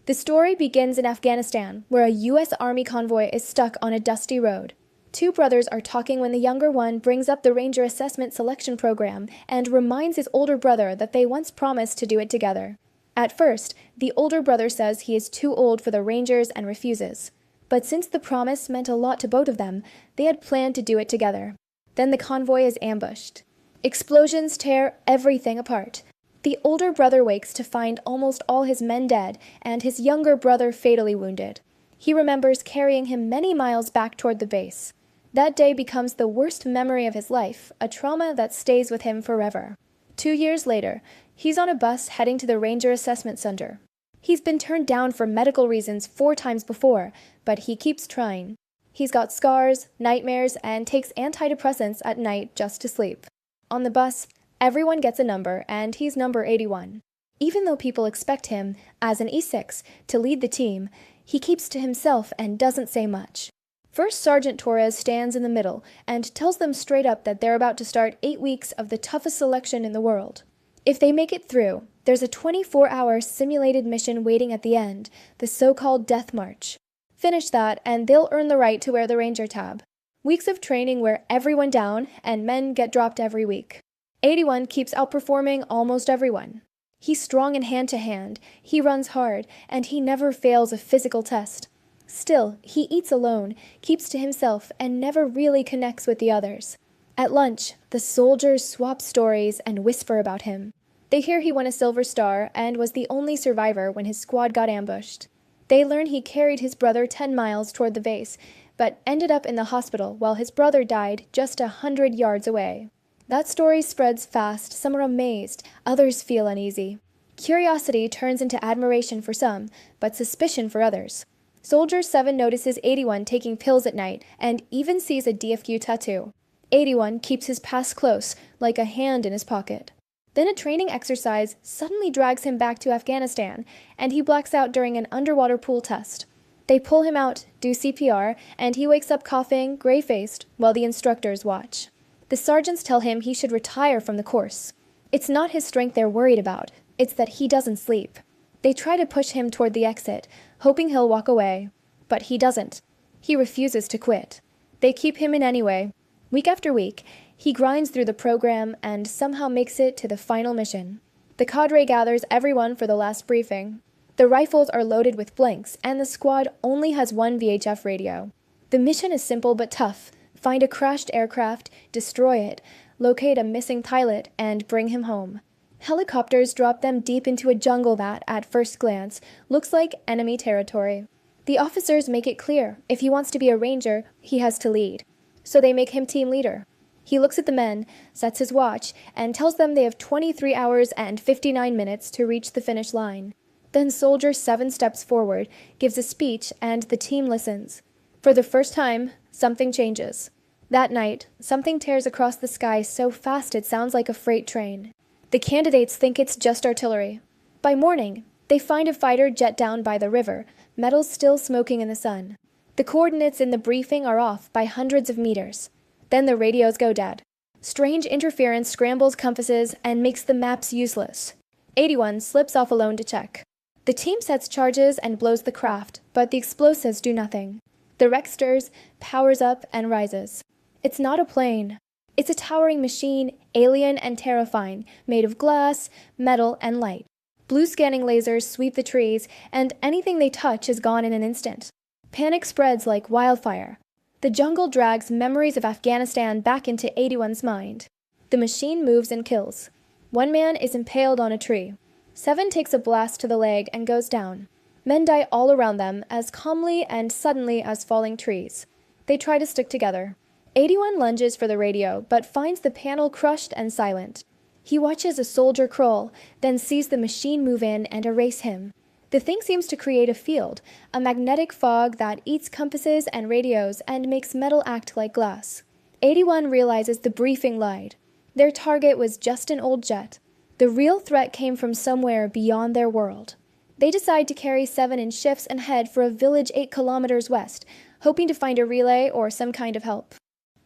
The story begins in Afghanistan, where a U.S. Army convoy is stuck on a dusty road. Two brothers are talking when the younger one brings up the Ranger Assessment Selection Program and reminds his older brother that they once promised to do it together. At first, the older brother says he is too old for the Rangers and refuses. But since the promise meant a lot to both of them, they had planned to do it together. Then the convoy is ambushed. Explosions tear everything apart. The older brother wakes to find almost all his men dead and his younger brother fatally wounded. He remembers carrying him many miles back toward the base. That day becomes the worst memory of his life, a trauma that stays with him forever. 2 years later, he's on a bus heading to the Ranger Assessment Center. He's been turned down for medical reasons 4 times before, but he keeps trying. He's got scars, nightmares, and takes antidepressants at night just to sleep. On the bus, everyone gets a number, and he's number 81. Even though people expect him, as an E6, to lead the team, he keeps to himself and doesn't say much. First Sergeant Torres stands in the middle and tells them straight up that they're about to start 8 weeks of the toughest selection in the world. If they make it through, there's a 24-hour simulated mission waiting at the end, the so-called Death March. Finish that, and they'll earn the right to wear the Ranger tab. Weeks of training wear everyone down, and men get dropped every week. 81 keeps outperforming almost everyone. He's strong in hand-to-hand, he runs hard, and he never fails a physical test. Still, he eats alone, keeps to himself, and never really connects with the others. At lunch, the soldiers swap stories and whisper about him. They hear he won a Silver Star and was the only survivor when his squad got ambushed. They learn he carried his brother 10 miles toward the base, but ended up in the hospital while his brother died just 100 yards away. That story spreads fast, some are amazed, others feel uneasy. Curiosity turns into admiration for some, but suspicion for others. Soldier 7 notices 81 taking pills at night and even sees a DFQ tattoo. 81 keeps his past close, like a hand in his pocket. Then a training exercise suddenly drags him back to Afghanistan, and he blacks out during an underwater pool test. They pull him out, do CPR, and he wakes up coughing, gray-faced, while the instructors watch. The sergeants tell him he should retire from the course. It's not his strength they're worried about, it's that he doesn't sleep. They try to push him toward the exit, hoping he'll walk away. But he doesn't. He refuses to quit. They keep him in anyway. Week after week, he grinds through the program and somehow makes it to the final mission. The cadre gathers everyone for the last briefing. The rifles are loaded with blanks, and the squad only has one VHF radio. The mission is simple but tough. Find a crashed aircraft, destroy it, locate a missing pilot, and bring him home. Helicopters drop them deep into a jungle that, at first glance, looks like enemy territory. The officers make it clear, if he wants to be a ranger, he has to lead. So they make him team leader. He looks at the men, sets his watch, and tells them they have 23 hours and 59 minutes to reach the finish line. Then Soldier 7 steps forward, gives a speech, and the team listens. For the first time, something changes. That night, something tears across the sky so fast it sounds like a freight train. The candidates think it's just artillery. By morning, they find a fighter jet down by the river, metals still smoking in the sun. The coordinates in the briefing are off by hundreds of meters. Then the radios go dead. Strange interference scrambles compasses and makes the maps useless. 81 slips off alone to check. The team sets charges and blows the craft, but the explosives do nothing. The wreck stirs, powers up, and rises. It's not a plane. It's a towering machine, alien and terrifying, made of glass, metal, and light. Blue scanning lasers sweep the trees, and anything they touch is gone in an instant. Panic spreads like wildfire. The jungle drags memories of Afghanistan back into 81's mind. The machine moves and kills. One man is impaled on a tree. 7 takes a blast to the leg and goes down. Men die all around them as calmly and suddenly as falling trees. They try to stick together. 81 lunges for the radio, but finds the panel crushed and silent. He watches a soldier crawl, then sees the machine move in and erase him. The thing seems to create a field, a magnetic fog that eats compasses and radios and makes metal act like glass. 81 realizes the briefing lied. Their target was just an old jet. The real threat came from somewhere beyond their world. They decide to carry 7 in shifts and head for a village 8 kilometers west, hoping to find a relay or some kind of help.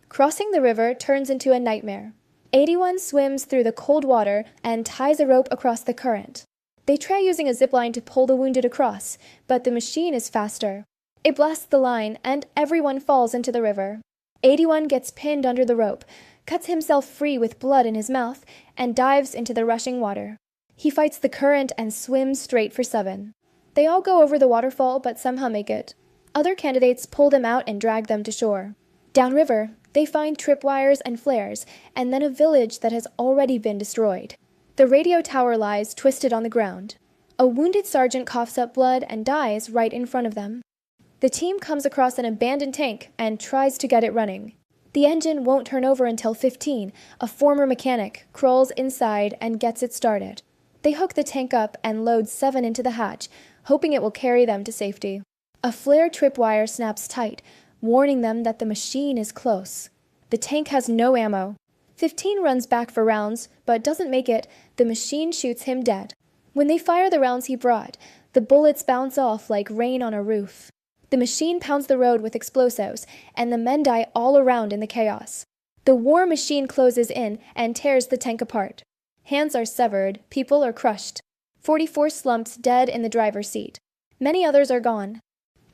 Crossing the river turns into a nightmare. 81 swims through the cold water and ties a rope across the current. They try using a zipline to pull the wounded across, but the machine is faster. It blasts the line, and everyone falls into the river. 81 gets pinned under the rope, cuts himself free with blood in his mouth, and dives into the rushing water. He fights the current and swims straight for 7. They all go over the waterfall but somehow make it. Other candidates pull them out and drag them to shore. Downriver, they find tripwires and flares, and then a village that has already been destroyed. The radio tower lies twisted on the ground. A wounded sergeant coughs up blood and dies right in front of them. The team comes across an abandoned tank and tries to get it running. The engine won't turn over until 15, a former mechanic, crawls inside and gets it started. They hook the tank up and load 7 into the hatch, hoping it will carry them to safety. A flare tripwire snaps tight, warning them that the machine is close. The tank has no ammo. 15 runs back for rounds, but doesn't make it. The machine shoots him dead. When they fire the rounds he brought, the bullets bounce off like rain on a roof. The machine pounds the road with explosives, and the men die all around in the chaos. The war machine closes in and tears the tank apart. Hands are severed, people are crushed. 44 slumps dead in the driver's seat. Many others are gone.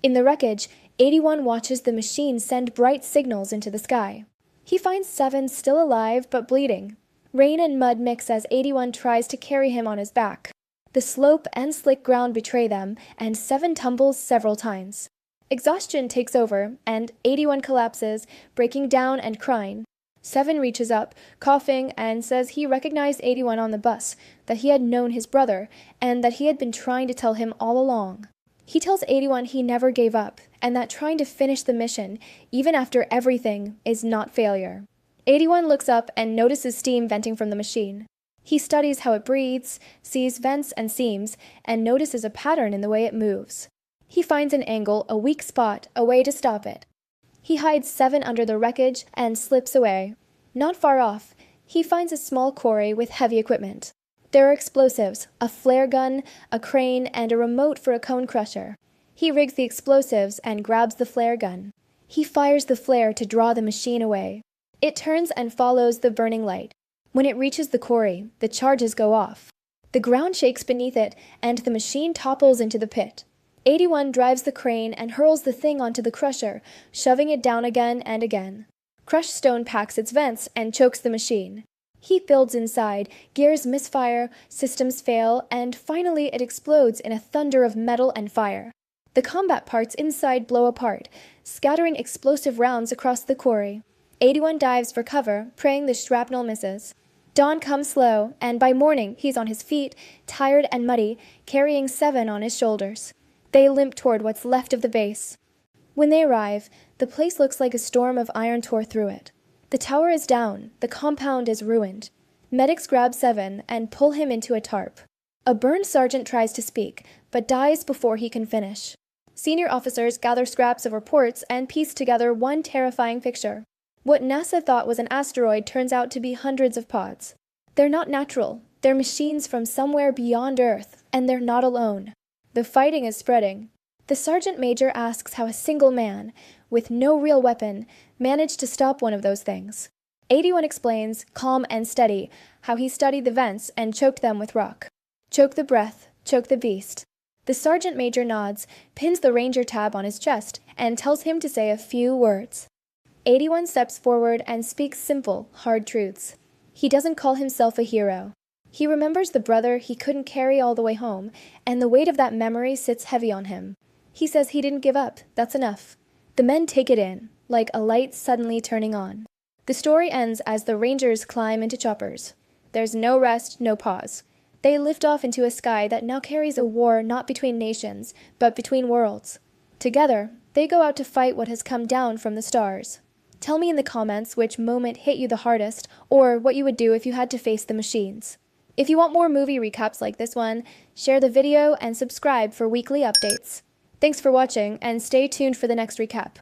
In the wreckage, 81 watches the machine send bright signals into the sky. He finds 7 still alive but bleeding. Rain and mud mix as 81 tries to carry him on his back. The slope and slick ground betray them, and 7 tumbles several times. Exhaustion takes over, and 81 collapses, breaking down and crying. 7 reaches up, coughing, and says he recognized 81 on the bus, that he had known his brother, and that he had been trying to tell him all along. He tells 81 he never gave up, and that trying to finish the mission, even after everything, is not failure. 81 looks up and notices steam venting from the machine. He studies how it breathes, sees vents and seams, and notices a pattern in the way it moves. He finds an angle, a weak spot, a way to stop it. He hides 7 under the wreckage and slips away. Not far off, he finds a small quarry with heavy equipment. There are explosives, a flare gun, a crane, and a remote for a cone crusher. He rigs the explosives and grabs the flare gun. He fires the flare to draw the machine away. It turns and follows the burning light. When it reaches the quarry, the charges go off. The ground shakes beneath it, and the machine topples into the pit. 81 drives the crane and hurls the thing onto the crusher, shoving it down again and again. Crushed stone packs its vents and chokes the machine. Heat builds inside, gears misfire, systems fail, and finally it explodes in a thunder of metal and fire. The combat parts inside blow apart, scattering explosive rounds across the quarry. 81 dives for cover, praying the shrapnel misses. Dawn comes slow, and by morning he's on his feet, tired and muddy, carrying 7 on his shoulders. They limp toward what's left of the base. When they arrive, the place looks like a storm of iron tore through it. The tower is down, the compound is ruined. Medics grab 7 and pull him into a tarp. A burned sergeant tries to speak, but dies before he can finish. Senior officers gather scraps of reports and piece together one terrifying picture. What NASA thought was an asteroid turns out to be hundreds of pods. They're not natural, they're machines from somewhere beyond Earth, and they're not alone. The fighting is spreading. The sergeant major asks how a single man, with no real weapon, managed to stop one of those things. 81 explains, calm and steady, how he studied the vents and choked them with rock. Choke the breath, choke the beast. The sergeant major nods, pins the ranger tab on his chest, and tells him to say a few words. 81 steps forward and speaks simple, hard truths. He doesn't call himself a hero. He remembers the brother he couldn't carry all the way home, and the weight of that memory sits heavy on him. He says he didn't give up, that's enough. The men take it in, like a light suddenly turning on. The story ends as the Rangers climb into choppers. There's no rest, no pause. They lift off into a sky that now carries a war not between nations, but between worlds. Together, they go out to fight what has come down from the stars. Tell me in the comments which moment hit you the hardest, or what you would do if you had to face the machines. If you want more movie recaps like this one, share the video and subscribe for weekly updates. Thanks for watching, and stay tuned for the next recap.